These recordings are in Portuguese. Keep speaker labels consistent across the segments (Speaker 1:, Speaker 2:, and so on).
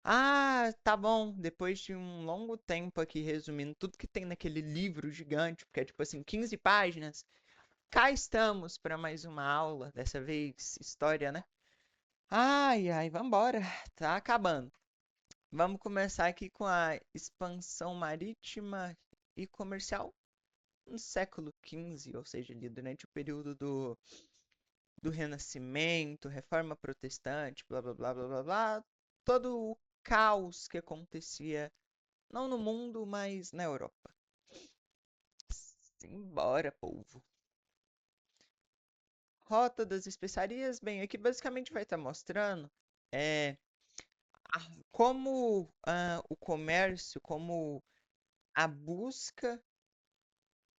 Speaker 1: Ah, tá bom. Depois de um longo tempo aqui resumindo tudo que tem naquele livro gigante, porque é tipo assim, 15 páginas. Cá estamos para mais uma aula, dessa vez história, né? Ai, ai, vambora. Tá acabando. Vamos começar aqui com a expansão marítima e comercial no século XV, ou seja, ali durante o período do Renascimento, Reforma Protestante, blá blá blá blá blá blá, todo o caos que acontecia não no mundo, mas na Europa. Simbora, povo. Rota das especiarias, bem, aqui basicamente vai estar mostrando é, como o comércio, como a busca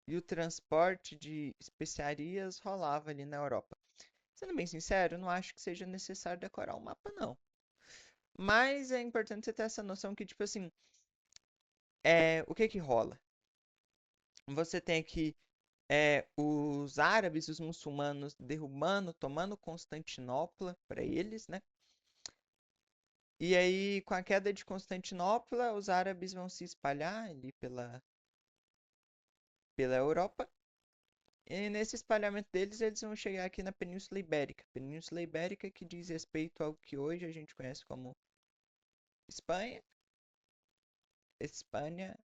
Speaker 1: e o transporte de especiarias rolava ali na Europa. Sendo bem sincero, eu não acho que seja necessário decorar o mapa, não. Mas é importante você ter essa noção que, tipo assim, o que que rola? Você tem aqui os árabes, os muçulmanos derrubando, tomando Constantinopla para eles, né? E aí, com a queda de Constantinopla, os árabes vão se espalhar ali pela Europa. E nesse espalhamento deles, eles vão chegar aqui na Península Ibérica. Península Ibérica que diz respeito ao que hoje a gente conhece como Espanha, Espanha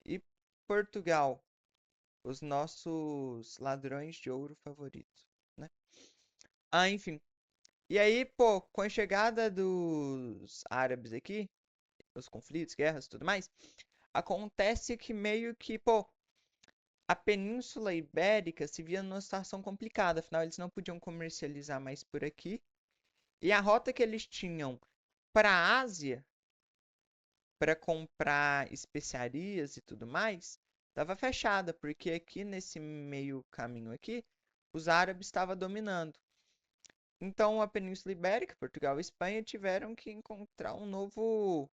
Speaker 1: e Portugal, os nossos ladrões de ouro favoritos, né? Ah, enfim. E aí, pô, com a chegada dos árabes aqui, os conflitos, guerras e tudo mais, acontece que meio que, pô, a Península Ibérica se via numa situação complicada, afinal eles não podiam comercializar mais por aqui. E a rota que eles tinham para a Ásia, para comprar especiarias e tudo mais, estava fechada, porque aqui nesse meio caminho aqui, os árabes estavam dominando. Então a Península Ibérica, Portugal e Espanha tiveram que encontrar um novo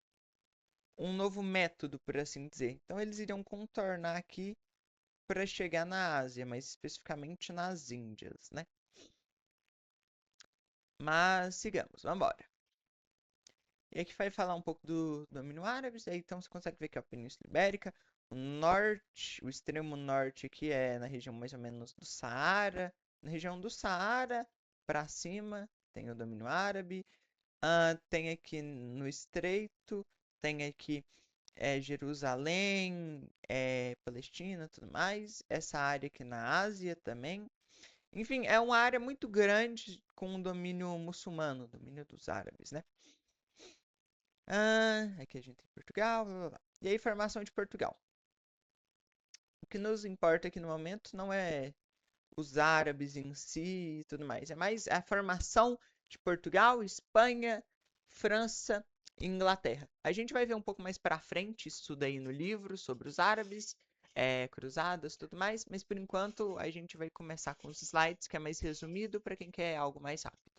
Speaker 1: método, por assim dizer. Então eles iriam contornar aqui para chegar na Ásia, mais especificamente nas Índias, né? Mas sigamos, vamos embora. E aqui vai falar um pouco do domínio árabe, aí então você consegue ver que é a Península Ibérica, o norte, o extremo norte aqui é na região mais ou menos do Saara, na região do Saara para cima tem o domínio árabe, tem aqui no Estreito, tem aqui Jerusalém, Palestina, tudo mais, essa área aqui na Ásia também. Enfim, é uma área muito grande com o domínio muçulmano, o domínio dos árabes, né? Aqui a gente tem Portugal, blá, blá, blá. E aí, formação de Portugal. O que nos importa aqui no momento não é os árabes em si e tudo mais, é mais a formação de Portugal, Espanha, França e Inglaterra. A gente vai ver um pouco mais para frente isso daí no livro sobre os árabes, cruzadas e tudo mais, mas por enquanto a gente vai começar com os slides, que é mais resumido para quem quer algo mais rápido.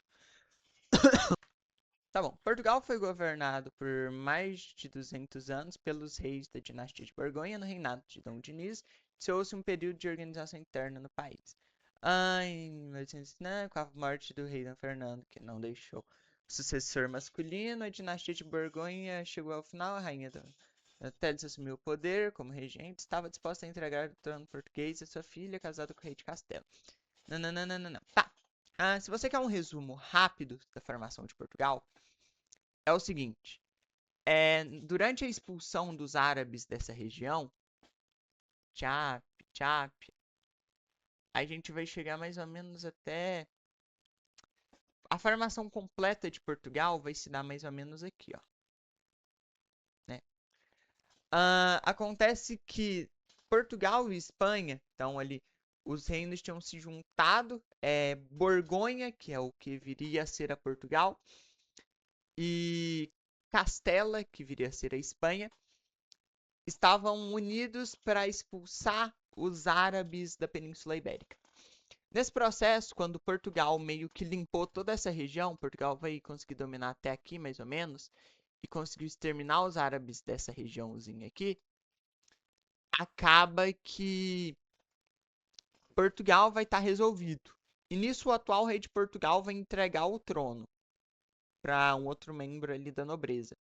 Speaker 1: Tá bom. Portugal foi governado por mais de 200 anos pelos reis da dinastia de Borgonha no reinado de Dom Diniz. Iniciou-se um período de organização interna no país. Em 1809, com a morte do rei Dom Fernando, que não deixou sucessor masculino, a dinastia de Borgonha chegou ao final. A rainha Teles assumiu o poder como regente, estava disposta a entregar o trono português a sua filha, casada com o rei de Castelo. Não, não, não, não, não, não. Tá. Se você quer um resumo rápido da formação de Portugal, é o seguinte: durante a expulsão dos árabes dessa região, Chap, Chap, a gente vai chegar mais ou menos até. A formação completa de Portugal vai se dar mais ou menos aqui, ó. Né? Acontece que Portugal e Espanha, então ali, os reinos tinham se juntado. Borgonha, que é o que viria a ser a Portugal, e Castela, que viria a ser a Espanha, estavam unidos para expulsar os árabes da Península Ibérica. Nesse processo, quando Portugal meio que limpou toda essa região, Portugal vai conseguir dominar até aqui, mais ou menos, e conseguiu exterminar os árabes dessa regiãozinha aqui, acaba que Portugal vai estar resolvido. E nisso o atual rei de Portugal vai entregar o trono. para um outro membro ali da nobreza.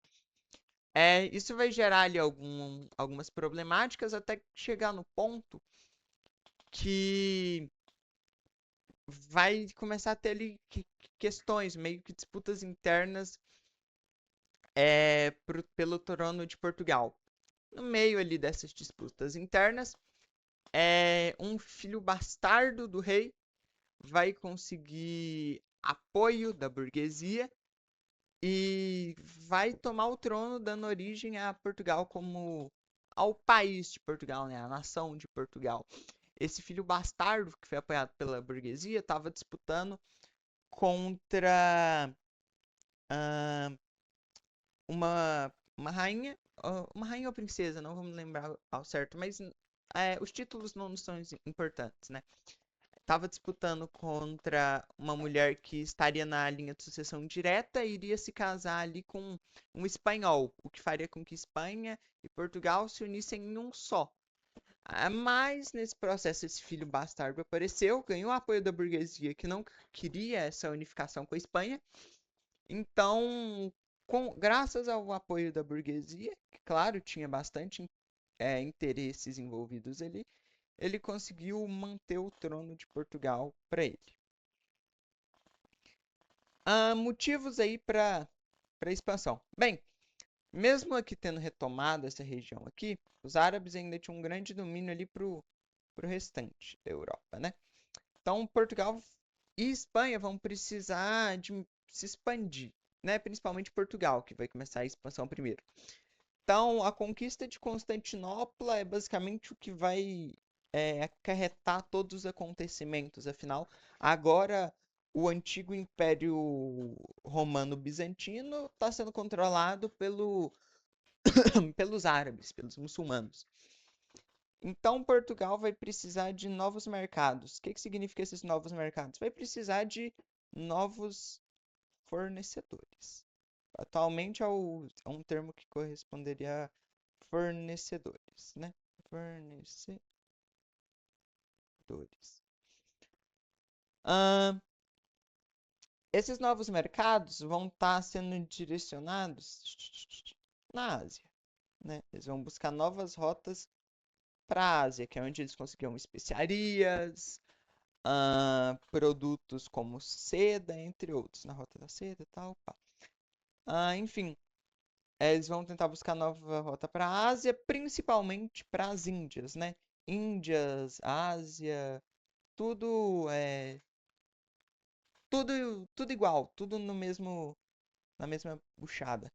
Speaker 1: Isso vai gerar ali algumas problemáticas até chegar no ponto que vai começar a ter ali questões, meio que disputas internas pelo trono de Portugal. No meio ali dessas disputas internas, um filho bastardo do rei vai conseguir apoio da burguesia e vai tomar o trono, dando origem a Portugal como ao país de Portugal, né? A nação de Portugal. Esse filho bastardo que foi apoiado pela burguesia estava disputando contra ah, uma rainha ou princesa, não vamos lembrar ao certo, mas os títulos não são importantes, né? Tava disputando contra uma mulher que estaria na linha de sucessão direta e iria se casar ali com um espanhol, o que faria com que Espanha e Portugal se unissem em um só. Mas nesse processo esse filho bastardo apareceu, ganhou o apoio da burguesia que não queria essa unificação com a Espanha. Então, graças ao apoio da burguesia, que claro tinha bastante interesses envolvidos ali, ele conseguiu manter o trono de Portugal para ele. Motivos aí para a expansão. Bem, mesmo aqui tendo retomado essa região aqui, os árabes ainda tinham um grande domínio ali para o restante da Europa, né? Então, Portugal e Espanha vão precisar de se expandir, né? Principalmente Portugal, que vai começar a expansão primeiro. Então, a conquista de Constantinopla é basicamente o que vai acarretar todos os acontecimentos. Afinal, agora o antigo Império Romano-Bizantino está sendo controlado pelos árabes, pelos muçulmanos. Então, Portugal vai precisar de novos mercados. O que significa esses novos mercados? Vai precisar de novos fornecedores. Atualmente é um termo que corresponderia a fornecedores, né? Fornecedores. Ah, esses novos mercados vão estar sendo direcionados na Ásia, né? Eles vão buscar novas rotas para a Ásia, que é onde eles conseguiam especiarias, produtos como seda, entre outros, na rota da seda e tal. Pá. Enfim, eles vão tentar buscar nova rota para a Ásia, principalmente para as Índias, né? Índias, Ásia, tudo tudo igual, tudo no mesmo na mesma buchada.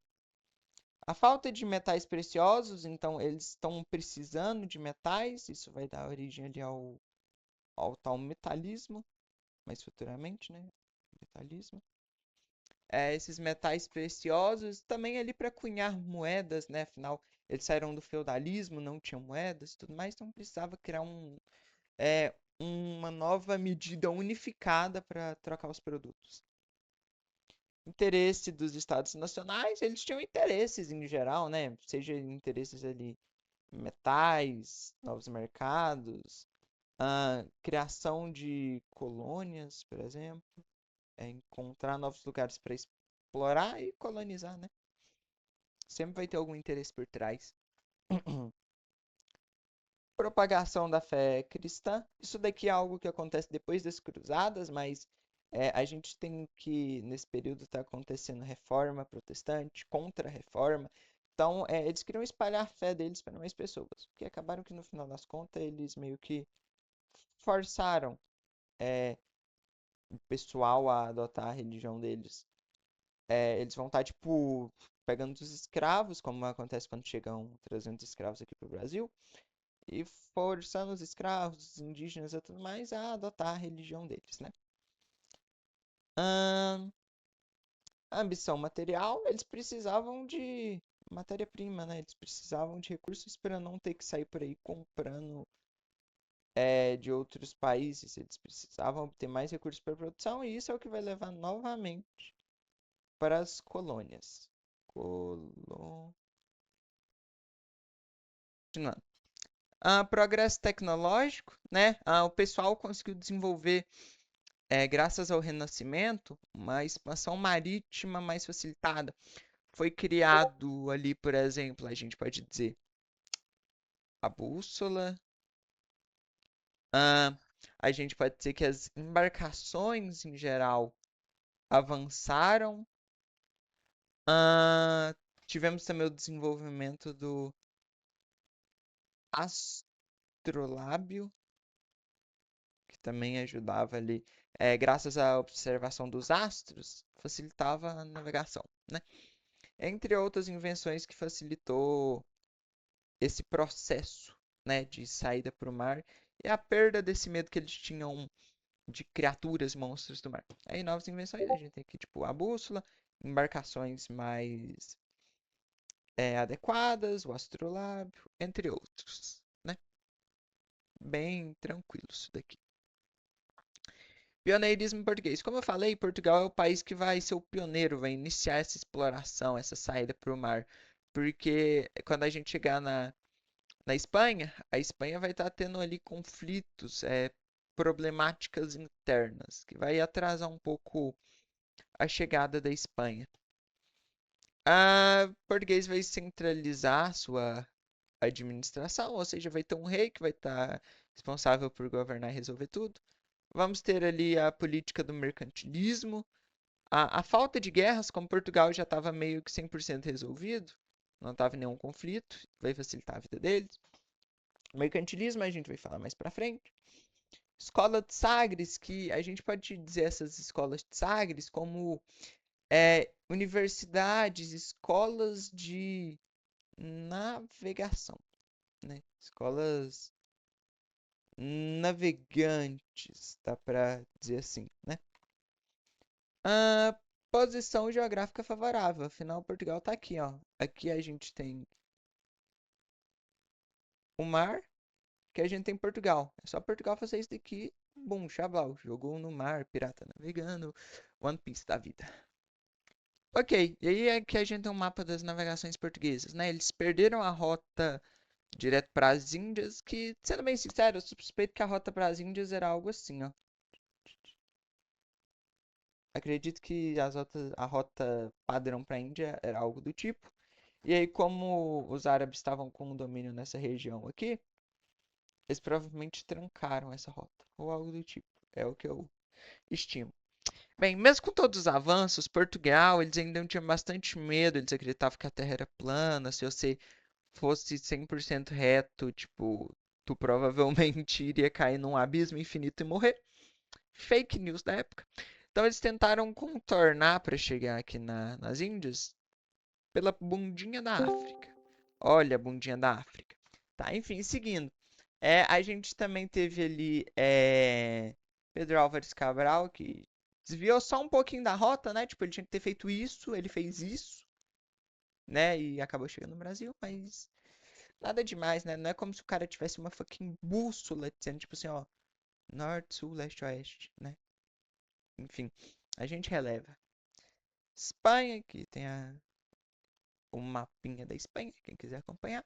Speaker 1: A falta de metais preciosos, então eles estão precisando de metais, isso vai dar origem ali ao tal metalismo, mais futuramente, né? Metalismo. Esses metais preciosos também ali para cunhar moedas, né? Afinal, eles saíram do feudalismo, não tinham moedas e tudo mais, então precisava criar uma nova medida unificada para trocar os produtos. Interesse dos estados nacionais, eles tinham interesses em geral, né? Seja interesses ali em metais, novos mercados, criação de colônias, por exemplo, encontrar novos lugares para explorar e colonizar, né? Sempre vai ter algum interesse por trás. Propagação da fé cristã. Isso daqui é algo que acontece depois das cruzadas, mas a gente tem que, nesse período, está acontecendo reforma protestante, contra-reforma. Então, eles queriam espalhar a fé deles para mais pessoas. Porque acabaram que, no final das contas, eles meio que forçaram o pessoal a adotar a religião deles. Eles vão estar, tipo, pegando os escravos, como acontece quando chegam trazendo escravos aqui para o Brasil e forçando os escravos, os indígenas e tudo mais a adotar a religião deles, né? Ahn, a ambição material, eles precisavam de matéria-prima, né? Eles precisavam de recursos para não ter que sair por aí comprando de outros países. Eles precisavam ter mais recursos para produção e isso é o que vai levar novamente para as colônias. Continuando. Progresso tecnológico, né? O pessoal conseguiu desenvolver graças ao Renascimento, uma expansão marítima mais facilitada. Foi criado ali, por exemplo, a gente pode dizer a bússola. ah, a gente pode dizer que as embarcações em geral avançaram. Ah, tivemos também o desenvolvimento do astrolábio, que também ajudava ali, graças à observação dos astros, facilitava a navegação, né? Entre outras invenções que facilitou esse processo, né, de saída para o mar e a perda desse medo que eles tinham de criaturas, monstros do mar. Aí novas invenções, a gente tem aqui tipo a bússola, embarcações mais adequadas, o astrolábio, entre outros, né? Bem tranquilo isso daqui. Pioneirismo português. Como eu falei, Portugal é o país que vai ser o pioneiro, vai iniciar essa exploração, essa saída para o mar. Porque quando a gente chegar na Espanha, a Espanha vai estar tendo ali conflitos, problemáticas internas, que vai atrasar um pouco a chegada da Espanha. A português vai centralizar sua administração, ou seja, vai ter um rei que vai estar responsável por governar e resolver tudo. Vamos ter ali a política do mercantilismo, a falta de guerras, como Portugal já estava meio que 100% resolvido, não estava nenhum conflito, vai facilitar a vida deles. Mercantilismo a gente vai falar mais para frente. Escola de Sagres, que a gente pode dizer essas escolas de Sagres como universidades, escolas de navegação, né? Escolas navegantes, dá para dizer assim, né? A posição geográfica favorável, afinal Portugal está aqui, ó. Aqui a gente tem o mar, que a gente tem Portugal. É só Portugal fazer isso daqui, bum, chablau, jogou no mar, pirata navegando, One Piece da vida. Ok, e aí é que a gente tem um mapa das navegações portuguesas, né? Eles perderam a rota direto para as Índias, que, sendo bem sincero, eu suspeito que a rota para as Índias era algo assim, ó. Acredito que a rota padrão para a Índia era algo do tipo. E aí, como os árabes estavam com o domínio nessa região aqui, eles provavelmente trancaram essa rota, ou algo do tipo. É o que eu estimo. Bem, mesmo com todos os avanços, Portugal, eles ainda tinham bastante medo, eles acreditavam que a Terra era plana, se você fosse 100% reto, tipo, tu provavelmente iria cair num abismo infinito e morrer. Fake news da época. Então eles tentaram contornar para chegar aqui nas Índias pela bundinha da África. Olha a bundinha da África. Tá, enfim, seguindo. A gente também teve ali Pedro Álvares Cabral, que desviou só um pouquinho da rota, né? Tipo, ele tinha que ter feito isso, ele fez isso, né? E acabou chegando no Brasil, mas nada demais, né? Não é como se o cara tivesse uma fucking bússola dizendo, tipo assim, ó, norte, sul, leste, oeste, né? Enfim, a gente releva. Espanha, que tem o mapinha da Espanha, quem quiser acompanhar.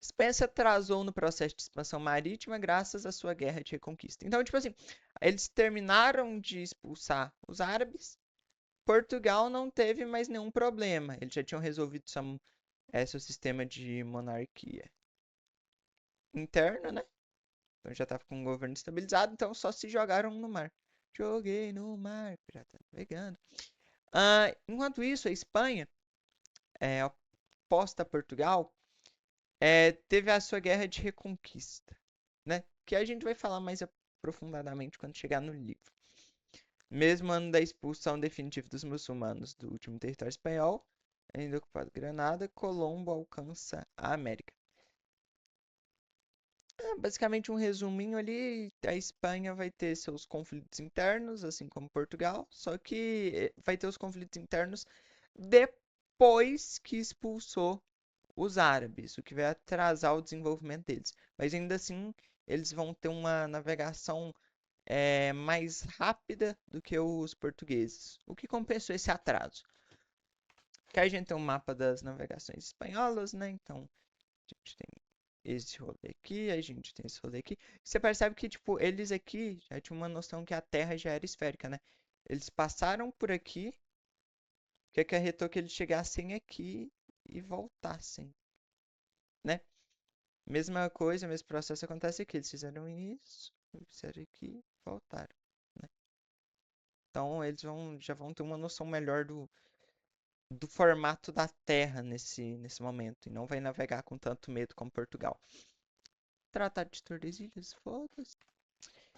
Speaker 1: Espanha se atrasou no processo de expansão marítima graças à sua guerra de reconquista. Então, tipo assim, eles terminaram de expulsar os árabes. Portugal não teve mais nenhum problema. Eles já tinham resolvido seu sistema de monarquia interna, né? Então já estava com o governo estabilizado, então só se jogaram no mar. Joguei no mar, pirata navegando. Enquanto isso, a Espanha, oposta a Portugal, teve a sua guerra de reconquista, né? Que a gente vai falar mais aprofundadamente quando chegar no livro. Mesmo ano da expulsão definitiva dos muçulmanos do último território espanhol, ainda ocupado Granada, Colombo alcança a América. Basicamente um resuminho ali, a Espanha vai ter seus conflitos internos, assim como Portugal, só que vai ter os conflitos internos depois que expulsou os árabes, o que vai atrasar o desenvolvimento deles. Mas ainda assim, eles vão ter uma navegação mais rápida do que os portugueses, o que compensou esse atraso. Que a gente tem um mapa das navegações espanholas, né? Então, a gente tem esse rolê aqui, a gente tem esse rolê aqui. Você percebe que, tipo, eles aqui já tinham uma noção que a Terra já era esférica, né? Eles passaram por aqui, que acarretou que eles chegassem aqui e voltassem, né? Mesma coisa, mesmo processo acontece aqui. Eles fizeram isso, fizeram aqui, voltaram, né? Então já vão ter uma noção melhor do formato da Terra nesse momento. E não vai navegar com tanto medo como Portugal. Tratado de Tordesilhas, foda-se.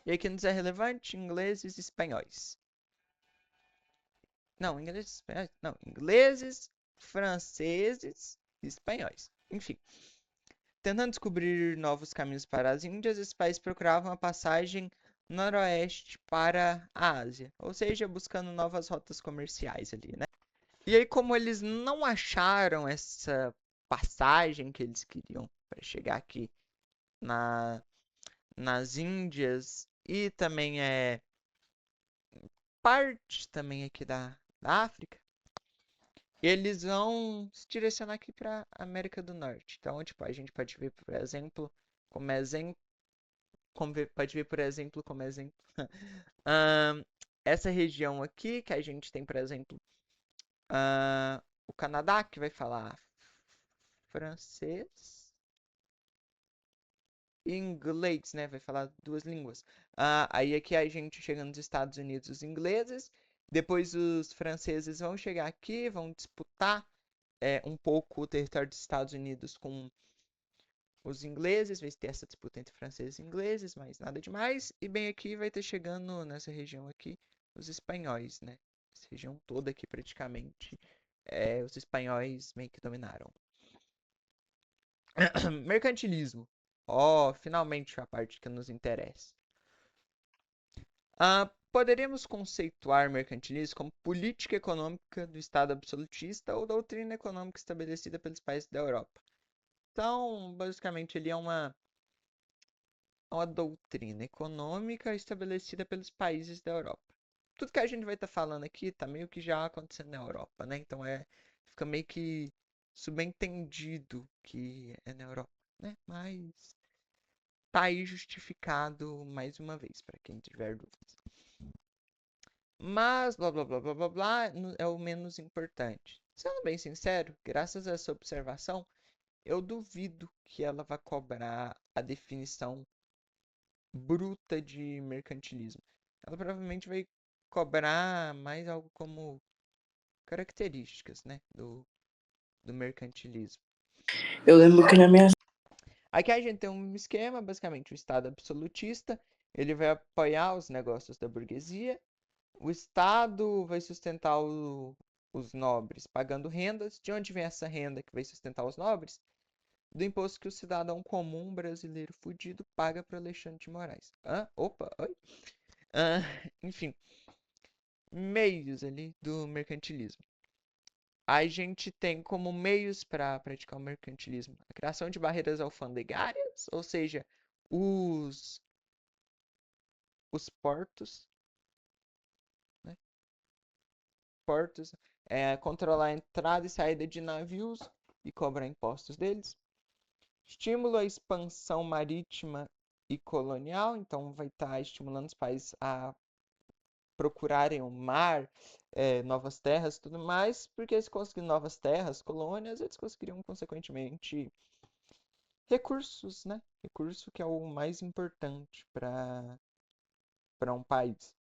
Speaker 1: E aqui nos é relevante, ingleses e espanhóis. Não, ingleses, espanhóis, não, ingleses, franceses e espanhóis. Enfim, tentando descobrir novos caminhos para as Índias, esses países procuravam a passagem noroeste para a Ásia, ou seja, buscando novas rotas comerciais ali, né? E aí, como eles não acharam essa passagem que eles queriam para chegar aqui na, nas Índias e também parte também aqui da África, eles vão se direcionar aqui para América do Norte. Então, tipo, a gente pode ver, por exemplo, como exemplo, pode ver, por exemplo, como exemplo, ahn, essa região aqui que a gente tem, por exemplo, o Canadá, que vai falar francês e inglês, né? Vai falar duas línguas. Aí aqui a gente chega nos Estados Unidos, os ingleses, depois os franceses vão chegar aqui, vão disputar um pouco o território dos Estados Unidos com os ingleses, vai ter essa disputa entre franceses e ingleses, mas nada demais. E bem aqui vai ter chegando nessa região aqui os espanhóis, né? Essa região toda aqui praticamente, os espanhóis meio que dominaram. Mercantilismo. Ó, finalmente a parte que nos interessa. Poderíamos conceituar mercantilismo como política econômica do Estado absolutista ou doutrina econômica estabelecida pelos países da Europa. Então, basicamente, ele é uma doutrina econômica estabelecida pelos países da Europa. Tudo que a gente vai estar falando aqui está meio que já acontecendo na Europa, né? Então fica meio que subentendido que é na Europa, né? Mas tá aí justificado mais uma vez, para quem tiver dúvidas. Mas, blá blá blá blá blá blá, é o menos importante. Sendo bem sincero, graças a essa observação, eu duvido que ela vá cobrar a definição bruta de mercantilismo. Ela provavelmente vai cobrar mais algo como características, né, do mercantilismo.
Speaker 2: Eu lembro que na minha.
Speaker 1: Aqui a gente tem um esquema, basicamente, o Estado absolutista, ele vai apoiar os negócios da burguesia, o Estado vai sustentar os nobres pagando rendas. De onde vem essa renda que vai sustentar os nobres? Do imposto que o cidadão comum brasileiro fudido paga para Alexandre de Moraes. Opa, oi. Enfim, meios ali do mercantilismo. A gente tem como meios para praticar o mercantilismo a criação de barreiras alfandegárias, ou seja, os, os portos, né? Portos, controlar a entrada e saída de navios e cobrar impostos deles. Estímulo à expansão marítima e colonial, então vai estar estimulando os países a procurarem o mar, novas terras e tudo mais, porque se conseguirem novas terras, colônias, eles conseguiriam, consequentemente, recursos, né? Recurso que é o mais importante para um país.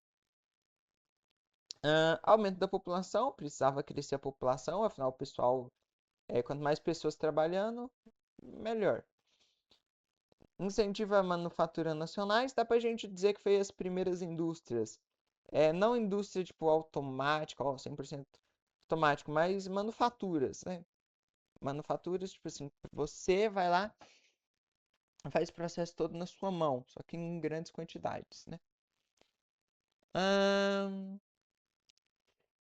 Speaker 1: Aumento da população, precisava crescer a população, afinal, o pessoal, quanto mais pessoas trabalhando, melhor. Incentiva a manufatura nacionais, dá pra gente dizer que foi as primeiras indústrias. Não indústria tipo automática, 100% automático, mas manufaturas, né? Manufaturas, tipo assim, você vai lá, faz o processo todo na sua mão, só que em grandes quantidades, né?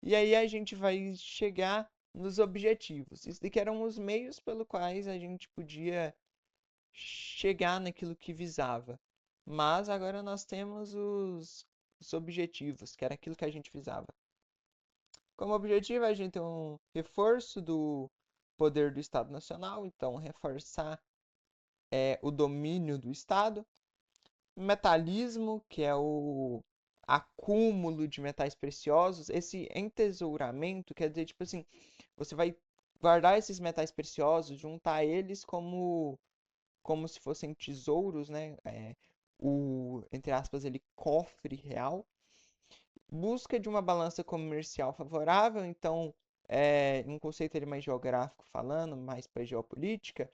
Speaker 1: E aí a gente vai chegar nos objetivos. Isso daqui eram os meios pelo quais a gente podia chegar naquilo que visava. Mas agora nós temos os objetivos, que era aquilo que a gente visava. Como objetivo, a gente tem um reforço do poder do Estado Nacional, então reforçar é o domínio do Estado. Metalismo, que é o acúmulo de metais preciosos. Esse entesouramento quer dizer, tipo assim, você vai guardar esses metais preciosos, juntar eles como se fossem tesouros, né? Entre aspas, ele cofre real. Busca de uma balança comercial favorável, então, um conceito ele mais geográfico falando, mais para geopolítica,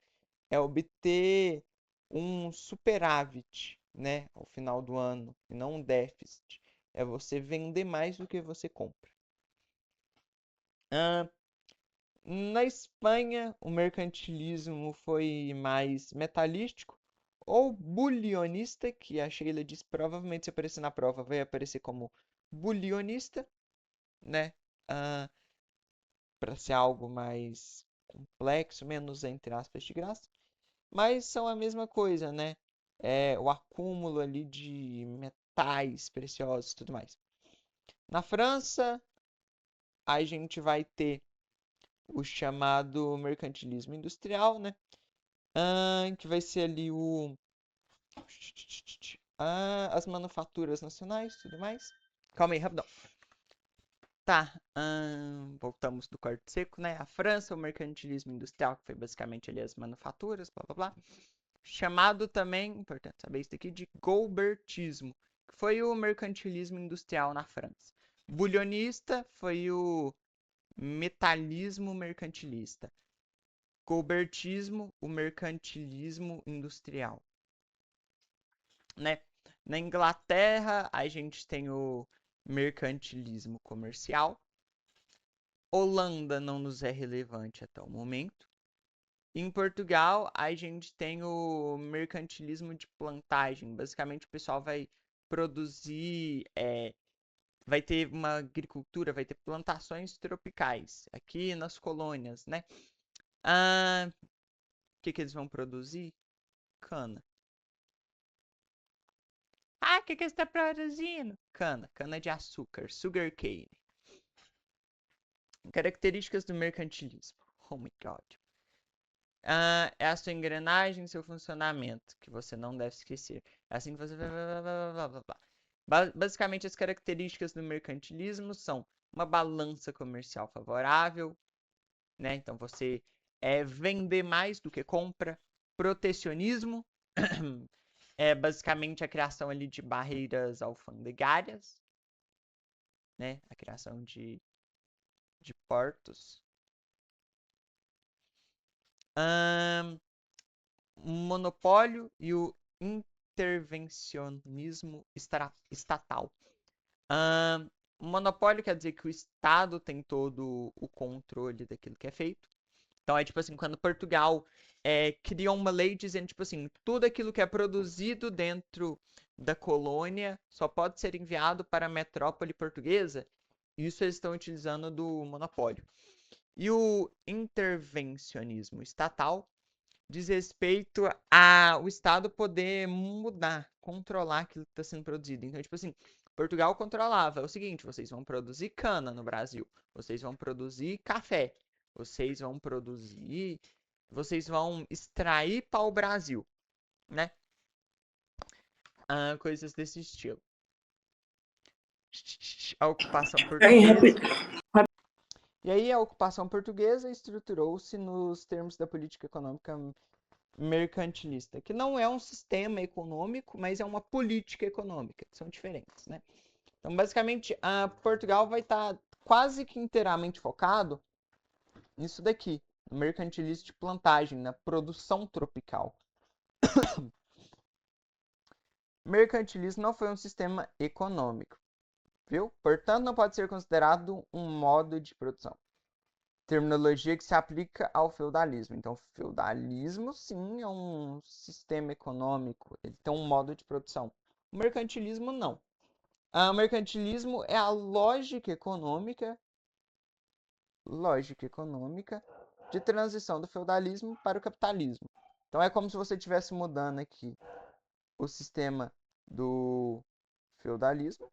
Speaker 1: é obter um superávit, né, ao final do ano, e não um déficit. É você vender mais do que você compra. Ah, na Espanha, o mercantilismo foi mais metalístico ou bulionista, que a Sheila disse, provavelmente se aparecer na prova vai aparecer como bulionista, né? Ah, para ser algo mais complexo, menos entre aspas de graça. Mas são a mesma coisa, né? É o acúmulo ali de metais preciosos e tudo mais. Na França, a gente vai ter o chamado mercantilismo industrial, né? Que vai ser ali as manufaturas nacionais e tudo mais. Calma aí, rapidão. Tá, voltamos do corte seco, né? A França, o mercantilismo industrial, que foi basicamente ali as manufaturas, blá blá blá. Chamado também, importante saber isso aqui, de Goubertismo, que foi o mercantilismo industrial na França. Bulionista foi o metalismo mercantilista. Goubertismo, o mercantilismo industrial, né? Na Inglaterra, a gente tem o mercantilismo comercial. Holanda não nos é relevante até o momento. Em Portugal, a gente tem o mercantilismo de plantagem. Basicamente, o pessoal vai produzir, vai ter uma agricultura, vai ter plantações tropicais aqui nas colônias, né? O que que eles vão produzir? Cana. O que que você está produzindo? Cana de açúcar, sugar cane. Características do mercantilismo. Oh my God. É a sua engrenagem, seu funcionamento, que você não deve esquecer. É assim que você. Basicamente, as características do mercantilismo são uma balança comercial favorável, né? Então você vender mais do que compra. Protecionismo é basicamente a criação ali de barreiras alfandegárias, né? A criação de portos. Monopólio e o intervencionismo estatal. Um, monopólio quer dizer que o Estado tem todo o controle daquilo que é feito. Então é tipo assim, quando Portugal criou uma lei dizendo, tipo assim, tudo aquilo que é produzido dentro da colônia só pode ser enviado para a metrópole portuguesa, isso eles estão utilizando do monopólio. E o intervencionismo estatal diz respeito a o Estado poder mudar, controlar aquilo que está sendo produzido. Então, tipo assim, Portugal controlava. É o seguinte, vocês vão produzir cana no Brasil. Vocês vão produzir café. Vocês vão produzir... Vocês vão extrair para o Brasil, né? Coisas desse estilo. A ocupação
Speaker 2: Aí,
Speaker 1: portuguesa. E aí a ocupação portuguesa estruturou-se nos termos da política econômica mercantilista, que não é um sistema econômico, mas é uma política econômica, são diferentes, né? Então, basicamente, Portugal vai estar quase que inteiramente focado nisso daqui, no mercantilismo de plantagem, na produção tropical. Mercantilismo não foi um sistema econômico, viu? Portanto, não pode ser considerado um modo de produção. Terminologia que se aplica ao feudalismo. Então, feudalismo, sim, é um sistema econômico, ele tem um modo de produção. O mercantilismo, não. O mercantilismo é a lógica econômica de transição do feudalismo para o capitalismo. Então, é como se você estivesse mudando aqui o sistema do feudalismo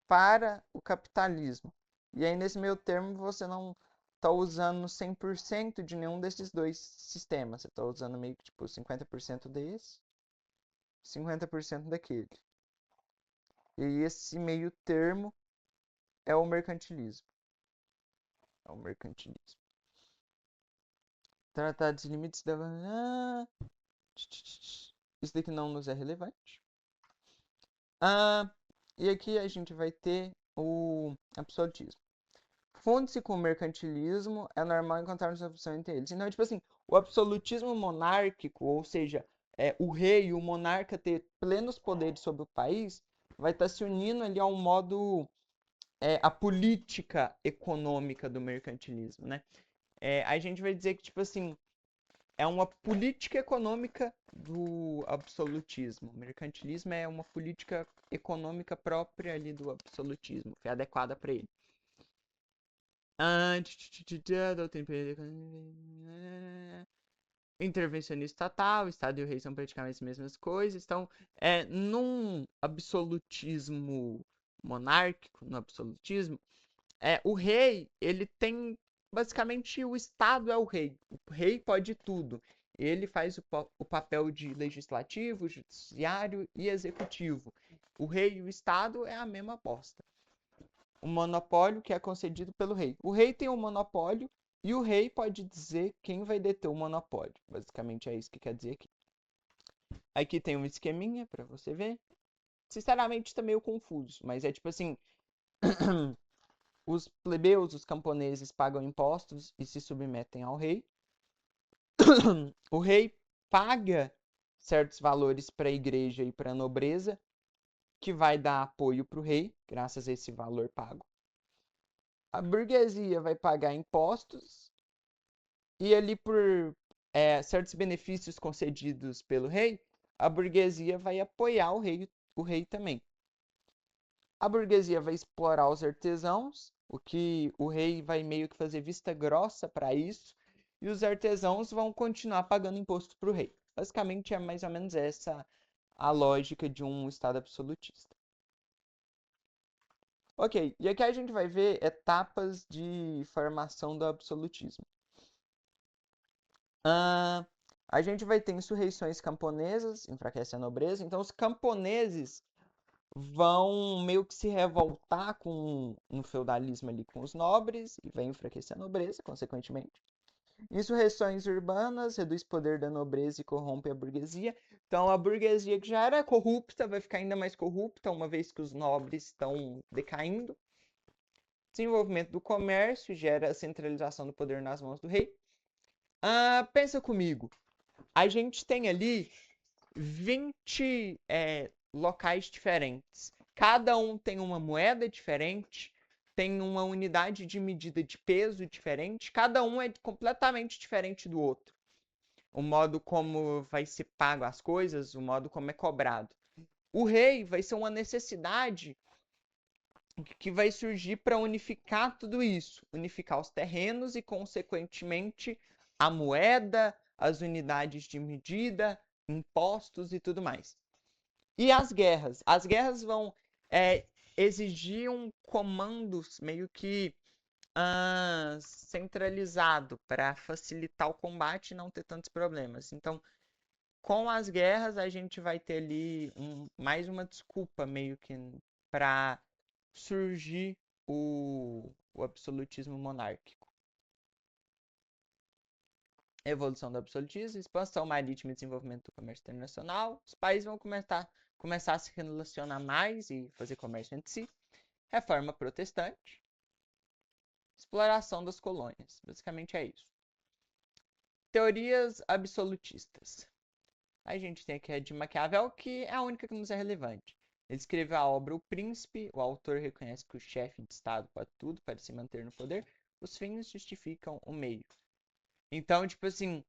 Speaker 1: para o capitalismo. E aí, nesse meio termo, você não tá usando 100% de nenhum desses dois sistemas. Você tá usando meio que tipo 50% desse, 50% daquele. E esse meio termo é o mercantilismo. É o mercantilismo. Tratados e limites da... Isso daqui não nos é relevante. E aqui a gente vai ter o absolutismo. Funde-se com o mercantilismo, é normal encontrarmos uma opção entre eles. Então, tipo assim, o absolutismo monárquico, ou seja, o rei, o monarca ter plenos poderes sobre o país, vai estar se unindo ali ao modo, a política econômica do mercantilismo, né? A gente vai dizer que, tipo assim, é uma política econômica do absolutismo. O mercantilismo é uma política econômica própria ali do absolutismo, foi adequada para ele. Intervencionismo estatal, Estado e o rei são praticamente as mesmas coisas. Então, num absolutismo monárquico, no absolutismo, o rei, ele tem basicamente o Estado é o rei. O rei pode tudo. Ele faz o papel de legislativo, judiciário e executivo. O rei e o Estado é a mesma bosta. O monopólio que é concedido pelo rei. O rei tem um monopólio e o rei pode dizer quem vai deter o monopólio. Basicamente é isso que quer dizer aqui. Aqui tem um esqueminha para você ver. Sinceramente está meio confuso, mas é tipo assim, os plebeus, os camponeses pagam impostos e se submetem ao rei. O rei paga certos valores para a igreja e para a nobreza, que vai dar apoio para o rei, graças a esse valor pago. A burguesia vai pagar impostos e ali por certos benefícios concedidos pelo rei, a burguesia vai apoiar o rei também. A burguesia vai explorar os artesãos, o que o rei vai meio que fazer vista grossa para isso, e os artesãos vão continuar pagando imposto para o rei. Basicamente é mais ou menos essa a lógica de um Estado absolutista. Ok, e aqui a gente vai ver etapas de formação do absolutismo. A gente vai ter insurreições camponesas, enfraquece a nobreza. Então, os camponeses vão meio que se revoltar com um feudalismo ali com os nobres e vai enfraquecer a nobreza, consequentemente. Insurreições urbanas reduz o poder da nobreza e corrompe a burguesia. Então, a burguesia que já era corrupta vai ficar ainda mais corrupta, uma vez que os nobres estão decaindo. Desenvolvimento do comércio gera a centralização do poder nas mãos do rei. Pensa comigo, a gente tem ali 20 locais diferentes. Cada um tem uma moeda diferente, tem uma unidade de medida de peso diferente, cada um é completamente diferente do outro. O modo como vai ser pago as coisas, o modo como é cobrado. O rei vai ser uma necessidade que vai surgir para unificar tudo isso, unificar os terrenos e, consequentemente, a moeda, as unidades de medida, impostos e tudo mais. E as guerras? As guerras vão exigir um comando meio que centralizado para facilitar o combate e não ter tantos problemas. Então, com as guerras, a gente vai ter ali mais uma desculpa meio que para surgir o absolutismo monárquico. Evolução do absolutismo, expansão marítima e desenvolvimento do comércio internacional. Os países vão começar a se relacionar mais e fazer comércio entre si. Reforma protestante. Exploração das colônias. Basicamente é isso. Teorias absolutistas. A gente tem aqui a de Maquiavel, que é a única que nos é relevante. Ele escreveu a obra O Príncipe. O autor reconhece que o chefe de Estado pode tudo para se manter no poder. Os fins justificam o meio. Então, tipo assim,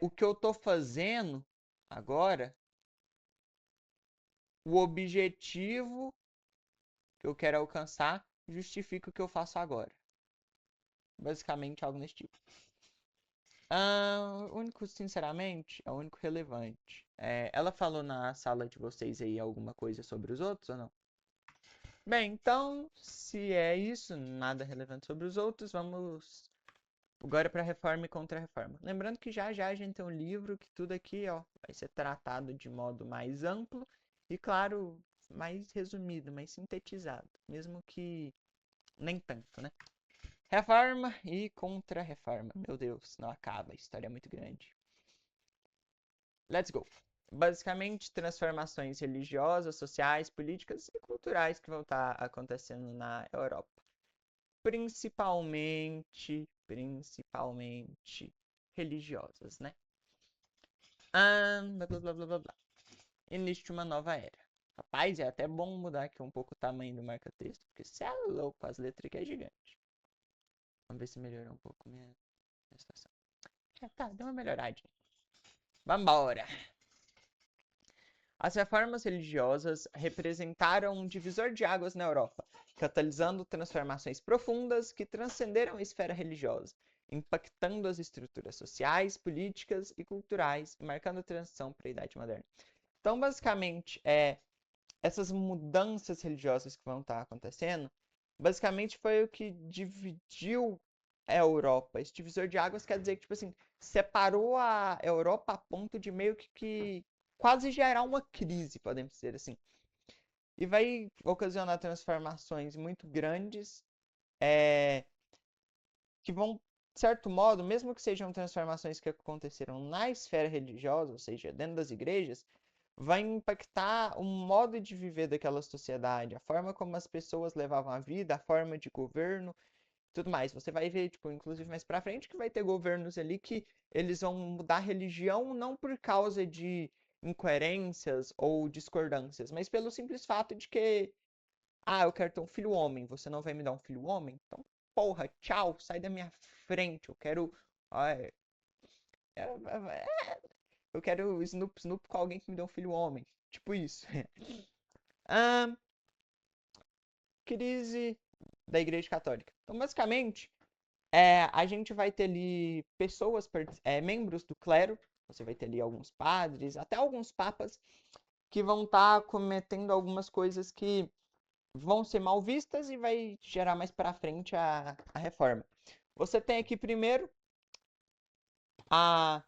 Speaker 1: o que eu tô fazendo agora, o objetivo que eu quero alcançar justifica o que eu faço agora. Basicamente, algo nesse tipo. O único, sinceramente, é o único relevante. Ela falou na sala de vocês aí alguma coisa sobre os outros ou não? Bem, então, se é isso, nada relevante sobre os outros, vamos agora para reforma e contra-reforma. Lembrando que já já a gente tem um livro que tudo aqui, ó, vai ser tratado de modo mais amplo e, claro, mais resumido, mais sintetizado, mesmo que nem tanto, né? Reforma e contra-reforma. Meu Deus, não acaba, a história é muito grande. Let's go. Basicamente, transformações religiosas, sociais, políticas e culturais que vão estar acontecendo na Europa. Principalmente religiosas, né? Blá, blá, blá, blá, blá, blá. Início de uma nova era. Rapaz, é até bom mudar aqui um pouco o tamanho do marca-texto, porque você é louco, as letras aqui é gigante. Vamos ver se melhorou um pouco minha situação. Tá, deu uma melhoradinha. Vambora! As reformas religiosas representaram um divisor de águas na Europa, catalisando transformações profundas que transcenderam a esfera religiosa, impactando as estruturas sociais, políticas e culturais e marcando a transição para a Idade Moderna. Então, basicamente, essas mudanças religiosas que vão estar acontecendo, basicamente foi o que dividiu a Europa. Esse divisor de águas quer dizer que, tipo assim, separou a Europa a ponto de meio que quase gerar uma crise, podemos dizer assim. E vai ocasionar transformações muito grandes, que vão, de certo modo, mesmo que sejam transformações que aconteceram na esfera religiosa, ou seja, dentro das igrejas, vai impactar o modo de viver daquela sociedade, a forma como as pessoas levavam a vida, a forma de governo, tudo mais. Você vai ver, tipo, inclusive mais pra frente, que vai ter governos ali que eles vão mudar a religião não por causa de incoerências ou discordâncias, mas pelo simples fato de que, eu quero ter um filho homem, você não vai me dar um filho homem? Então, porra, tchau, sai da minha frente, eu quero. é, é, eu quero Snoop com alguém que me dê um filho homem. Tipo isso. Ahn, Crise da Igreja Católica. Então, basicamente, a gente vai ter ali pessoas, membros do clero, você vai ter ali alguns padres, até alguns papas, que vão estar cometendo algumas coisas que vão ser mal vistas e vai gerar mais para frente a reforma. Você tem aqui primeiro a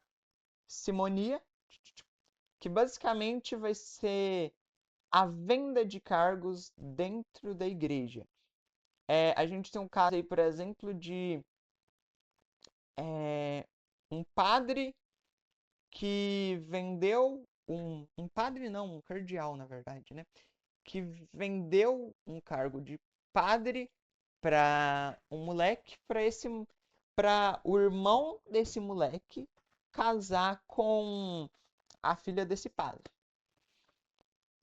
Speaker 1: simonia, que basicamente vai ser a venda de cargos dentro da igreja. A gente tem um caso aí, por exemplo, de um padre que vendeu um padre não, um cardeal, na verdade, né? Que vendeu um cargo de padre para um moleque, para o irmão desse moleque casar com a filha desse padre.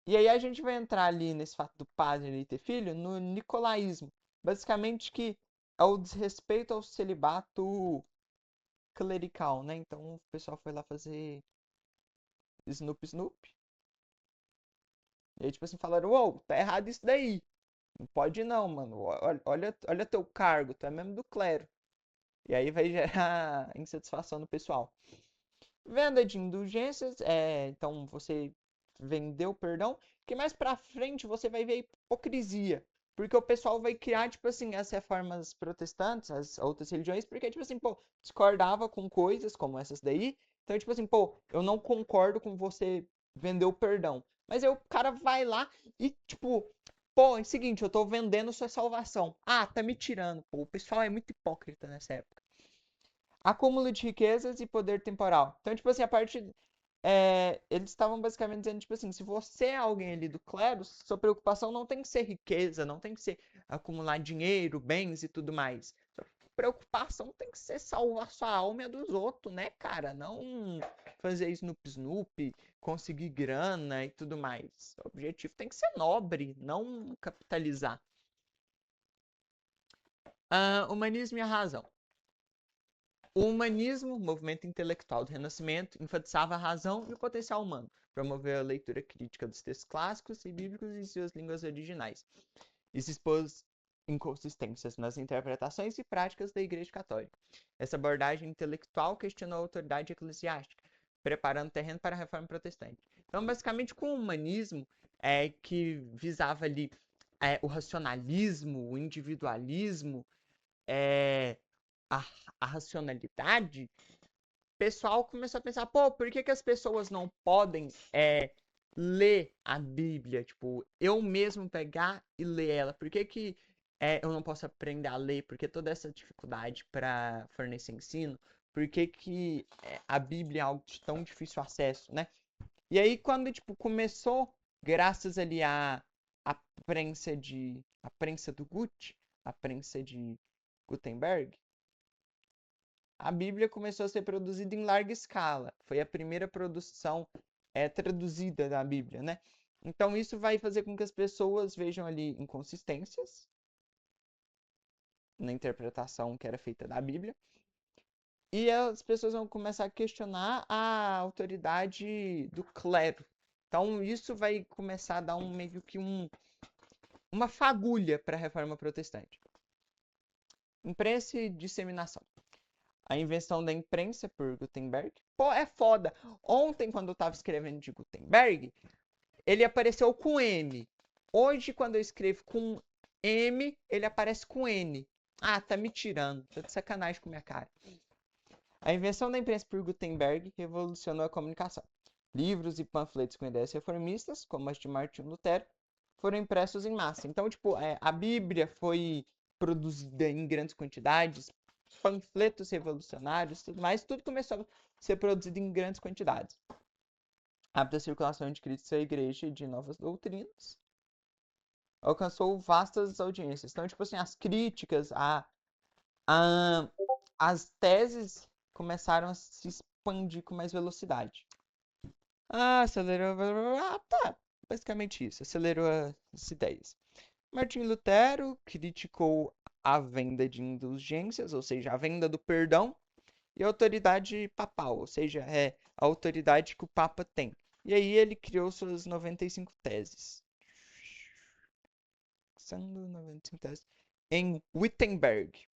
Speaker 1: E aí a gente vai entrar ali nesse fato do padre ele ter filho no nicolaísmo. Basicamente que é o desrespeito ao celibato clerical, né? Então o pessoal foi lá fazer Snoop. E aí, tipo assim, falaram, uou, tá errado isso daí. Não pode não, mano. Olha teu cargo, tu é mesmo do clero. E aí vai gerar insatisfação no pessoal. Venda de indulgências, então você vendeu perdão, que mais pra frente você vai ver hipocrisia. Porque o pessoal vai criar, tipo assim, as reformas protestantes, as outras religiões, porque, tipo assim, pô, discordava com coisas como essas daí. Então, tipo assim, pô, eu não concordo com você vender o perdão. Mas aí o cara vai lá e, tipo, pô, é o seguinte, eu tô vendendo sua salvação. Ah, tá me tirando, pô. O pessoal é muito hipócrita nessa época. Acúmulo de riquezas e poder temporal. Então, tipo assim, a parte. Eles estavam basicamente dizendo, tipo assim, se você é alguém ali do clero, sua preocupação não tem que ser riqueza, não tem que ser acumular dinheiro, bens e tudo mais. Sua preocupação tem que ser salvar sua alma e a dos outros, né, cara? Não fazer Snoop, conseguir grana e tudo mais. O objetivo tem que ser nobre, não capitalizar. Humanismo e a razão. O humanismo, movimento intelectual do Renascimento, enfatizava a razão e o potencial humano, promoveu a leitura crítica dos textos clássicos e bíblicos em suas línguas originais, e se expôs inconsistências nas interpretações e práticas da Igreja Católica. Essa abordagem intelectual questionou a autoridade eclesiástica, preparando terreno para a reforma protestante. Então, basicamente, com o humanismo, que visava ali o racionalismo, o individualismo, é, a, a racionalidade, o pessoal começou a pensar, pô, por que as pessoas não podem ler a Bíblia? Tipo, eu mesmo pegar e ler ela. Por que eu não posso aprender a ler? Por que toda essa dificuldade para fornecer ensino? Por que a Bíblia é algo de tão difícil acesso, né? E aí, quando, tipo, começou, graças ali à prensa do Gutenberg, a prensa de Gutenberg, a Bíblia começou a ser produzida em larga escala. Foi a primeira produção traduzida da Bíblia, né? Então, isso vai fazer com que as pessoas vejam ali inconsistências na interpretação que era feita da Bíblia. E as pessoas vão começar a questionar a autoridade do clero. Então, isso vai começar a dar meio que uma fagulha para a reforma protestante. Imprensa e disseminação. A invenção da imprensa por Gutenberg. Pô, é foda. Ontem, quando eu estava escrevendo de Gutenberg, ele apareceu com M. Hoje, quando eu escrevo com M, ele aparece com N. Ah, tá me tirando. Tá de sacanagem com minha cara. A invenção da imprensa por Gutenberg revolucionou a comunicação. Livros e panfletos com ideias reformistas, como as de Martinho Lutero, foram impressos em massa. Então, tipo, a Bíblia foi produzida em grandes quantidades, panfletos revolucionários, tudo mais, tudo começou a ser produzido em grandes quantidades. Abre a circulação de críticas à igreja e de novas doutrinas. Alcançou vastas audiências. Então, tipo assim, as críticas, as teses começaram a se expandir com mais velocidade. Acelerou. Tá, basicamente isso. Acelerou as ideias. Martinho Lutero criticou a venda de indulgências, ou seja, a venda do perdão, e a autoridade papal, ou seja, a autoridade que o Papa tem. E aí ele criou suas 95 teses. São 95 teses. Em Wittenberg.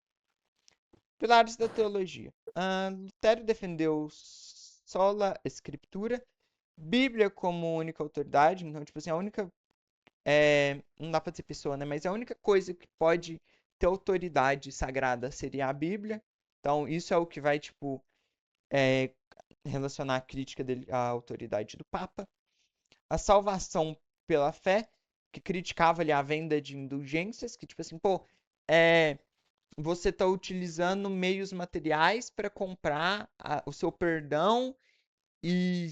Speaker 1: Pilares da teologia. Lutero defendeu sola escritura, Bíblia como única autoridade. Então, tipo assim, a única não dá pra dizer pessoa, né? Mas a única coisa que pode ter autoridade sagrada seria a Bíblia. Então, isso é o que vai, tipo, é, relacionar a crítica dele à autoridade do Papa. A salvação pela fé, que criticava ali a venda de indulgências, que, tipo assim, pô, você tá utilizando meios materiais para comprar o seu perdão e,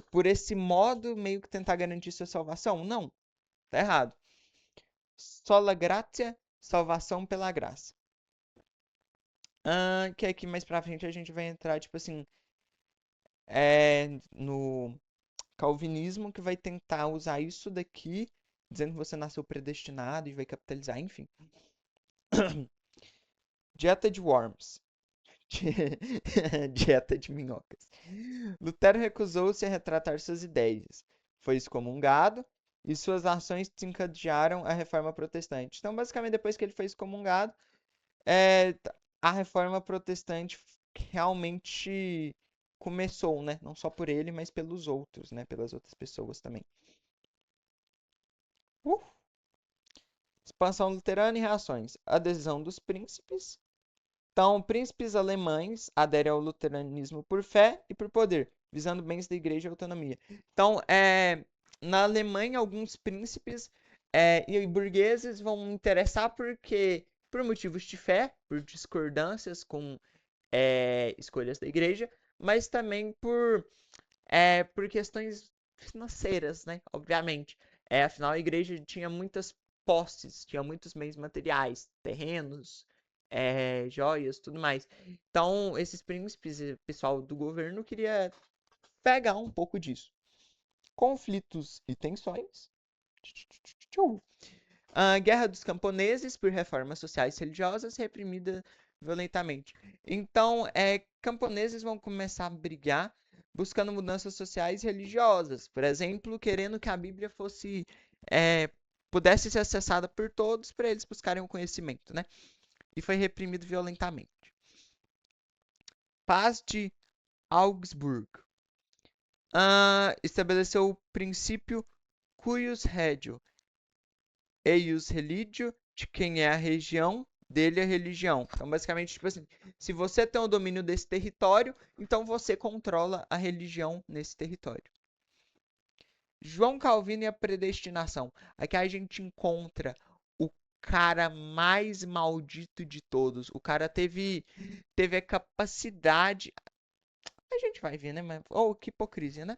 Speaker 1: por esse modo, meio que tentar garantir sua salvação? Não, tá errado. Sola gratia, salvação pela graça. Que aqui mais pra frente a gente vai entrar, tipo assim, no calvinismo, que vai tentar usar isso daqui, dizendo que você nasceu predestinado e vai capitalizar, enfim. Dieta de worms. Dieta de minhocas. Lutero recusou-se a retratar suas ideias. Foi excomungado e suas ações desencadearam a reforma protestante. Então, basicamente, depois que ele foi excomungado, é, a reforma protestante realmente começou, né? Não só por ele, mas pelos outros, né? Pelas outras pessoas também. Uh! Expansão luterana e reações. Adesão dos príncipes. Então, príncipes alemães aderem ao luteranismo por fé e por poder, visando bens da igreja e autonomia. Então, na Alemanha, alguns príncipes e burgueses vão interessar porque, por motivos de fé, por discordâncias com escolhas da igreja, mas também por questões financeiras, né? Obviamente. Afinal, a igreja tinha muitas posses, tinha muitos bens materiais, terrenos, joias, tudo mais. Então, esses príncipes e pessoal do governo queria pegar um pouco disso. Conflitos e tensões. A Guerra dos Camponeses por reformas sociais e religiosas reprimida violentamente. Então, camponeses vão começar a brigar buscando mudanças sociais e religiosas. Por exemplo, querendo que a Bíblia pudesse ser acessada por todos para eles buscarem o conhecimento, né? E foi reprimido violentamente. Paz de Augsburg. Estabeleceu o princípio cuius regio, eius religio, de quem é a região, dele a religião. Então, basicamente, tipo assim, se você tem o domínio desse território, então você controla a religião nesse território. João Calvino e a predestinação. Aqui a gente encontra o cara mais maldito de todos. O cara teve a capacidade. A gente vai ver, né? Mas, oh, que hipocrisia, né?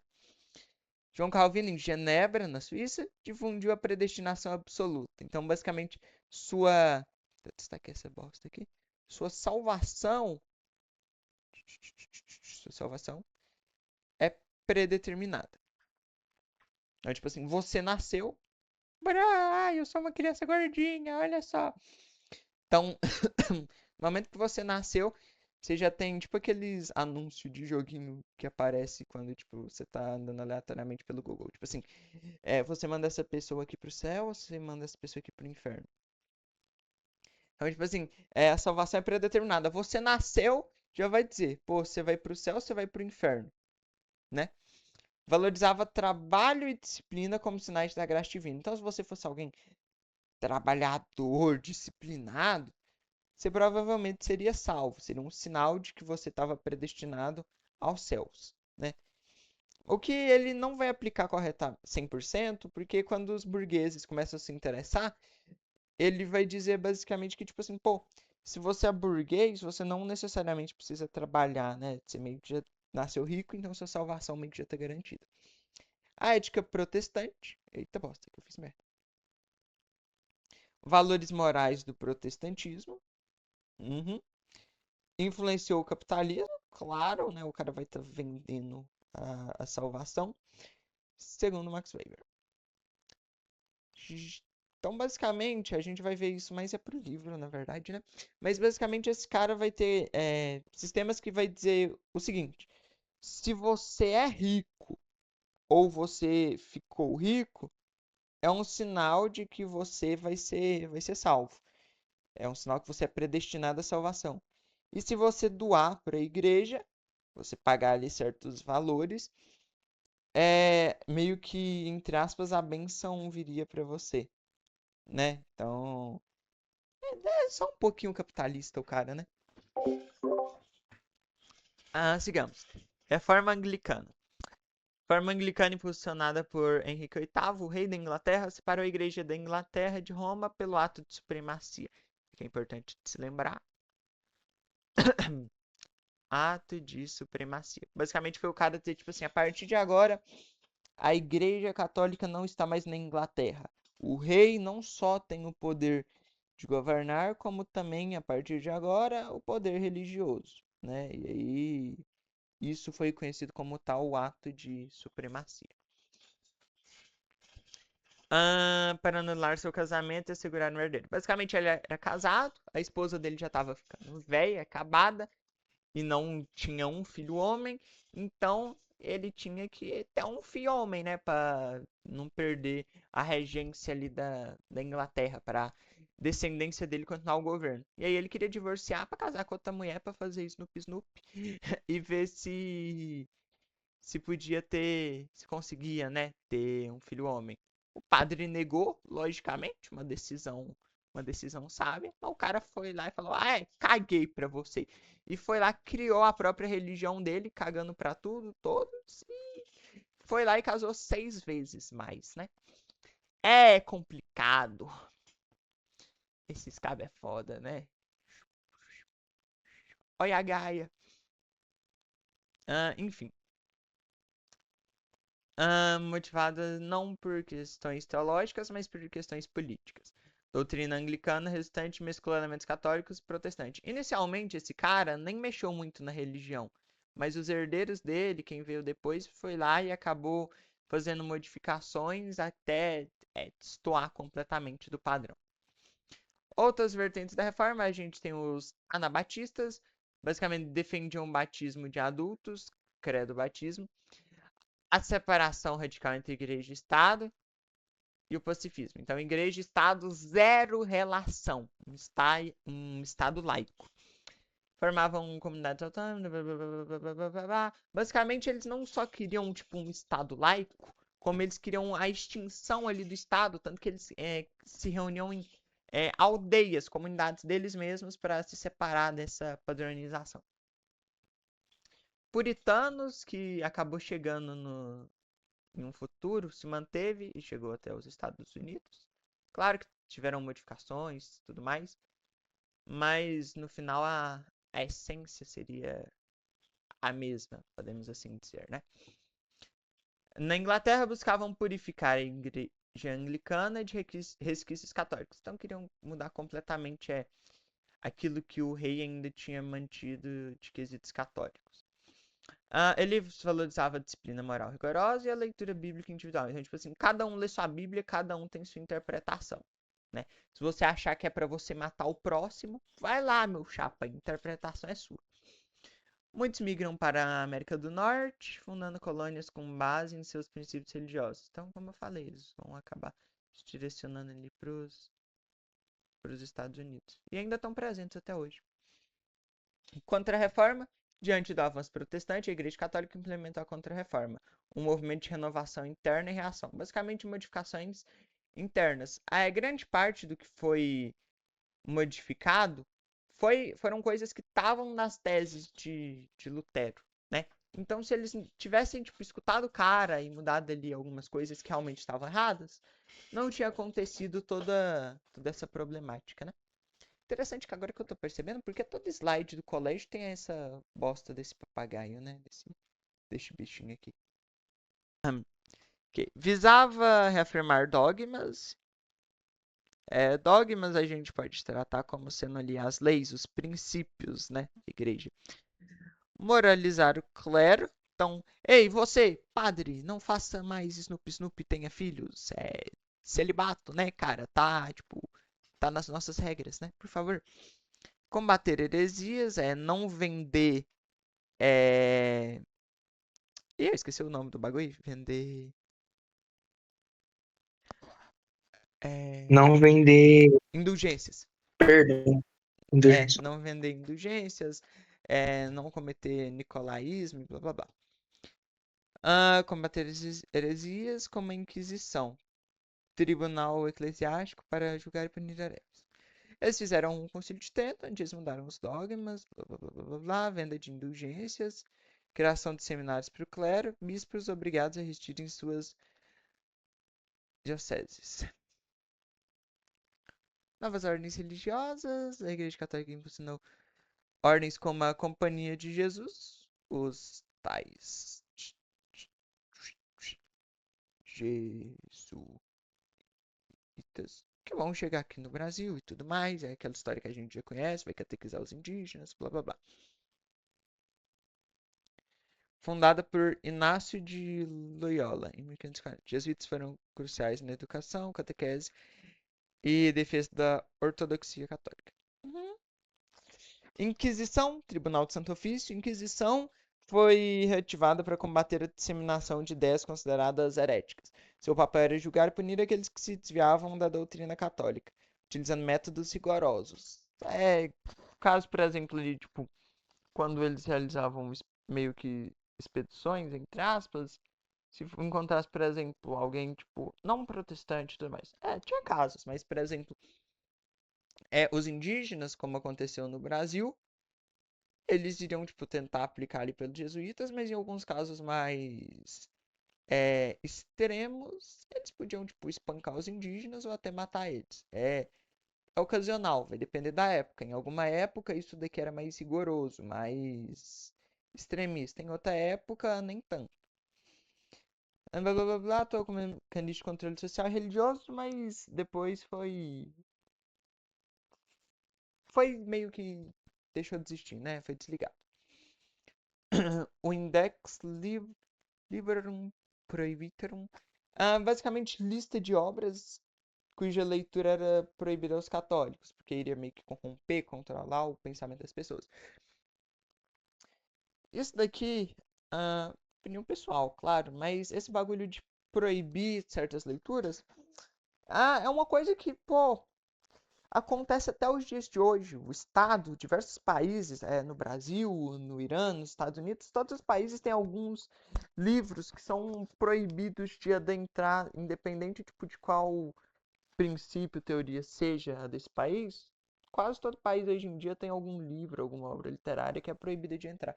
Speaker 1: João Calvino, em Genebra, na Suíça, difundiu a predestinação absoluta. Então, basicamente, sua. Vou destacar essa bosta aqui. Sua salvação. Sua salvação é predeterminada. Então, tipo assim, você nasceu. Eu sou uma criança gordinha, olha só. Então, no momento que você nasceu, você já tem, tipo, aqueles anúncios de joguinho que aparece quando, tipo, você tá andando aleatoriamente pelo Google. Tipo assim, você manda essa pessoa aqui pro céu, você manda essa pessoa aqui pro inferno. Então, tipo assim, a salvação é predeterminada. Você nasceu, já vai dizer, pô, você vai pro céu, você vai pro inferno, né? Valorizava trabalho e disciplina como sinais da graça divina. Então, se você fosse alguém trabalhador, disciplinado, você provavelmente seria salvo. Seria um sinal de que você estava predestinado aos céus, né? O que ele não vai aplicar corretamente 100%, porque quando os burgueses começam a se interessar, ele vai dizer basicamente que, tipo assim, pô, se você é burguês, você não necessariamente precisa trabalhar, né? Você meio que já nasceu rico, então sua salvação meio que já está garantida. A ética protestante. Eita bosta, que eu fiz merda. Valores morais do protestantismo. Uhum. Influenciou o capitalismo, claro, né? O cara vai estar vendendo a salvação, segundo Max Weber. Então, basicamente, a gente vai ver isso mais pro livro, na verdade, né? Mas, basicamente, esse cara vai ter sistemas que vai dizer o seguinte: se você é rico ou você ficou rico, é um sinal de que você vai ser salvo. É um sinal que você é predestinado à salvação. E se você doar para a igreja, você pagar ali certos valores, meio que, entre aspas, a benção viria para você, né? Então, é só um pouquinho capitalista o cara, né? Sigamos. Reforma Anglicana. Reforma Anglicana impulsionada por Henrique VIII, o rei da Inglaterra, separou a Igreja da Inglaterra de Roma pelo ato de supremacia. Que é importante se lembrar. Ato de supremacia. Basicamente foi o cara dizer, tipo assim, a partir de agora, a Igreja Católica não está mais na Inglaterra. O rei não só tem o poder de governar, como também, a partir de agora, o poder religioso, né? E aí, isso foi conhecido como tal o ato de supremacia. Para anular seu casamento e assegurar um herdeiro. Basicamente, ele era casado, a esposa dele já estava ficando velha, acabada, e não tinha um filho homem, então ele tinha que ter um filho homem, né, para não perder a regência ali da Inglaterra, para descendência dele continuar o governo. E aí ele queria divorciar para casar com outra mulher para fazer Snoop Snoop e ver se podia ter, se conseguia, né, ter um filho homem. O padre negou, logicamente, uma decisão sábia. Mas o cara foi lá e falou: caguei pra você. E foi lá, criou a própria religião dele, cagando pra tudo, todos. E foi lá e casou 6 vezes mais, né? É complicado. Esses cabos é foda, né? Olha a Gaia. Enfim. Motivada não por questões teológicas, mas por questões políticas. Doutrina anglicana resultante mesclando elementos católicos e protestantes. Inicialmente, esse cara nem mexeu muito na religião, mas os herdeiros dele, quem veio depois, foi lá e acabou fazendo modificações até destoar completamente do padrão. Outras vertentes da reforma, a gente tem os anabatistas, basicamente defendiam o batismo de adultos, credo batismo, a separação radical entre igreja e Estado e o pacifismo. Então, igreja e Estado, zero relação. Um Estado laico. Formavam comunidades autônomas. Blá, blá, blá, blá, blá, blá. Basicamente, eles não só queriam tipo, um Estado laico, como eles queriam a extinção ali do Estado, tanto que eles se reuniam em aldeias, comunidades deles mesmos para se separar dessa padronização. Puritanos, que acabou chegando em um futuro, se manteve e chegou até os Estados Unidos. Claro que tiveram modificações e tudo mais, mas no final a essência seria a mesma, podemos assim dizer, né? Na Inglaterra buscavam purificar a igreja anglicana de resquícios católicos. Então queriam mudar completamente aquilo que o rei ainda tinha mantido de quesitos católicos. Ele valorizava a disciplina moral rigorosa e a leitura bíblica individual. Então, tipo assim, cada um lê sua Bíblia, cada um tem sua interpretação. Né? Se você achar que é para você matar o próximo, vai lá, meu chapa, a interpretação é sua. Muitos migram para a América do Norte, fundando colônias com base em seus princípios religiosos. Então, como eu falei, eles vão acabar se direcionando ali para os Estados Unidos. E ainda estão presentes até hoje. Contra-reforma. Diante do avanço protestante, a Igreja Católica implementou a Contra-reforma, um movimento de renovação interna e reação. Basicamente, modificações internas. A grande parte do que foi modificado foram coisas que estavam nas teses de Lutero, né? Então, se eles tivessem tipo, escutado o cara e mudado ali algumas coisas que realmente estavam erradas, não tinha acontecido toda essa problemática, né? Interessante que agora que eu tô percebendo, porque todo slide do colégio tem essa bosta desse papagaio, né? Desse bichinho aqui. Okay. Visava reafirmar dogmas. Dogmas a gente pode tratar como sendo ali as leis, os princípios, né, da igreja. Moralizar o clero. Então, ei, você, padre, não faça mais Snoop Snoop tenha filhos. Celibato, né, cara? Tá nas nossas regras, né? Por favor. Combater heresias, não vender. Eu esqueci o nome do bagulho. Vender.
Speaker 2: Não vender,
Speaker 1: Indulgências.
Speaker 2: perdão, indulgência.
Speaker 1: Não vender indulgências, não cometer nicolaísmo, blá blá blá. Combater heresias como a Inquisição, tribunal eclesiástico para julgar e punir hereges. Eles fizeram um concílio de Trento, onde eles mudaram os dogmas, blá blá blá blá blá, venda de indulgências, criação de seminários para o clero, bispos obrigados a residir em suas dioceses. Novas ordens religiosas, a Igreja Católica impulsionou ordens como a Companhia de Jesus, os tais jesuítas, que vão chegar aqui no Brasil e tudo mais, é aquela história que a gente já conhece, vai catequizar os indígenas, blá blá blá. Fundada por Inácio de Loyola em 1540. Jesuítas foram cruciais na educação, catequese e defesa da ortodoxia católica. Inquisição, Tribunal de Santo Ofício. Inquisição foi reativada para combater a disseminação de ideias consideradas heréticas. Seu papel era julgar e punir aqueles que se desviavam da doutrina católica, utilizando métodos rigorosos. Caso, por exemplo, ali, tipo, quando eles realizavam meio que expedições, entre aspas, se encontrasse, por exemplo, alguém, tipo, não protestante e tudo mais. Tinha casos, mas, por exemplo, os indígenas, como aconteceu no Brasil, eles iriam, tipo, tentar aplicar ali pelos jesuítas, mas em alguns casos mais extremos, eles podiam, tipo, espancar os indígenas ou até matar eles. É ocasional, vai depender da época. Em alguma época, isso daqui era mais rigoroso, mais extremista. Em outra época, nem tanto. Blá, blá, blá, blá, tô com mecanismo de controle social e religioso, mas depois foi meio que deixou de existir, né? Foi desligado. O Index Liberum Prohibitorum, basicamente lista de obras cuja leitura era proibida aos católicos, porque iria meio que corromper, controlar o pensamento das pessoas. Isso daqui, opinião pessoal, claro, mas esse bagulho de proibir certas leituras é uma coisa que, pô, acontece até os dias de hoje. O Estado, diversos países, no Brasil, no Irã, nos Estados Unidos, todos os países têm alguns livros que são proibidos de adentrar, independente tipo, de qual princípio, teoria seja a desse país. Quase todo país hoje em dia tem algum livro, alguma obra literária que é proibida de entrar.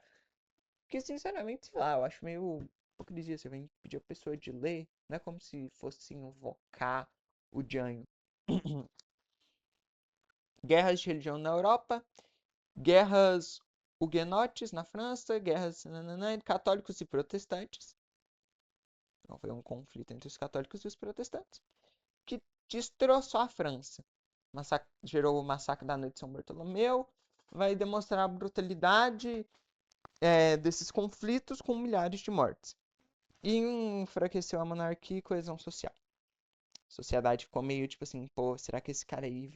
Speaker 1: Porque, sinceramente, sei lá, eu acho meio hipocrisia. Você vem pedir a pessoa de ler, não é como se fosse invocar o Janho. Guerras de religião na Europa, guerras huguenotes na França, guerras católicos e protestantes. Então foi um conflito entre os católicos e os protestantes que destroçou a França. Gerou o massacre da noite de São Bartolomeu. Vai demonstrar a brutalidade desses conflitos com milhares de mortes. E enfraqueceu a monarquia e coesão social. A sociedade ficou meio tipo assim, pô, será que esse cara aí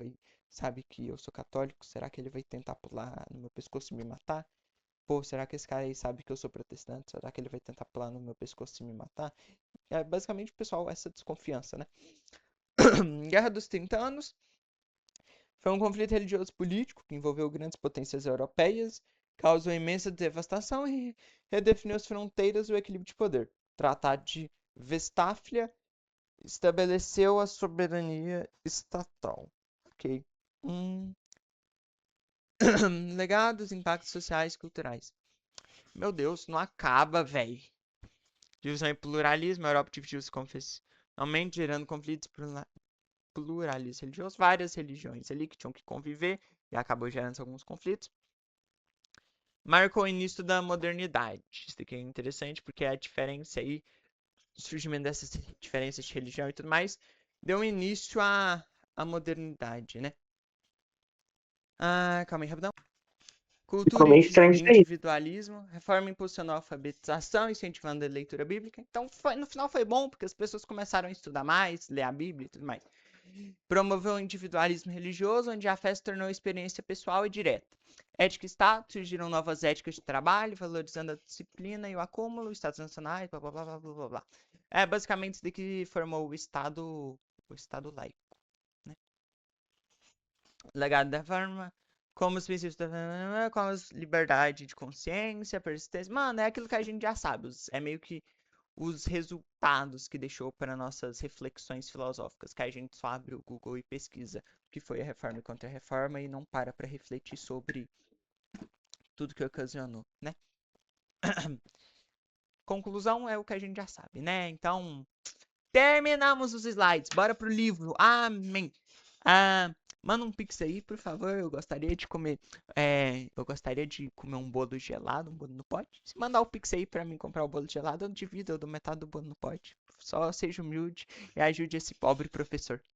Speaker 1: sabe que eu sou católico? Será que ele vai tentar pular no meu pescoço e me matar? Pô, será que esse cara aí sabe que eu sou protestante? Será que ele vai tentar pular no meu pescoço e me matar? É basicamente, pessoal, essa desconfiança, né? Guerra dos 30 Anos foi um conflito religioso político que envolveu grandes potências europeias, causou imensa devastação e redefiniu as fronteiras e o equilíbrio de poder. O Tratado de Westfália estabeleceu a soberania estatal. Ok. Legados, impactos sociais e culturais. Meu Deus, não acaba, velho. Divisão e pluralismo. A Europa dividiu-se confessionalmente, gerando conflitos pluralistas religiosos. Várias religiões ali que tinham que conviver e acabou gerando alguns conflitos. Marcou o início da modernidade. Isso aqui é interessante porque é a diferença aí, o surgimento dessas diferenças de religião e tudo mais, deu início à modernidade, né? Calma aí, rapidão.
Speaker 2: Ficou
Speaker 1: Cultura
Speaker 2: meio
Speaker 1: e
Speaker 2: estranho isso aí.
Speaker 1: individualismo. Reforma impulsionou a alfabetização, incentivando a leitura bíblica. Então, no final foi bom, porque as pessoas começaram a estudar mais, ler a Bíblia e tudo mais. Promoveu o individualismo religioso, onde a fé se tornou experiência pessoal e direta. Ética e Estado, surgiram novas éticas de trabalho, valorizando a disciplina e o acúmulo, Estados nacionais, blá blá blá blá blá blá. É basicamente isso daqui formou o Estado laico. Né? Legado da forma, como os princípios da como as liberdade de consciência, persistência. Mano, é aquilo que a gente já sabe. É meio que os resultados que deixou para nossas reflexões filosóficas, que a gente só abre o Google e pesquisa o que foi a reforma e contra-reforma e não para refletir sobre tudo que ocasionou, né? Conclusão é o que a gente já sabe, né? Então, terminamos os slides. Bora pro livro. Amém. Manda um pix aí, por favor. Eu gostaria de comer. Eu gostaria de comer um bolo gelado, um bolo no pote. Se mandar o pix aí pra mim comprar o bolo gelado, eu divido, eu dou metade do bolo no pote. Só seja humilde e ajude esse pobre professor.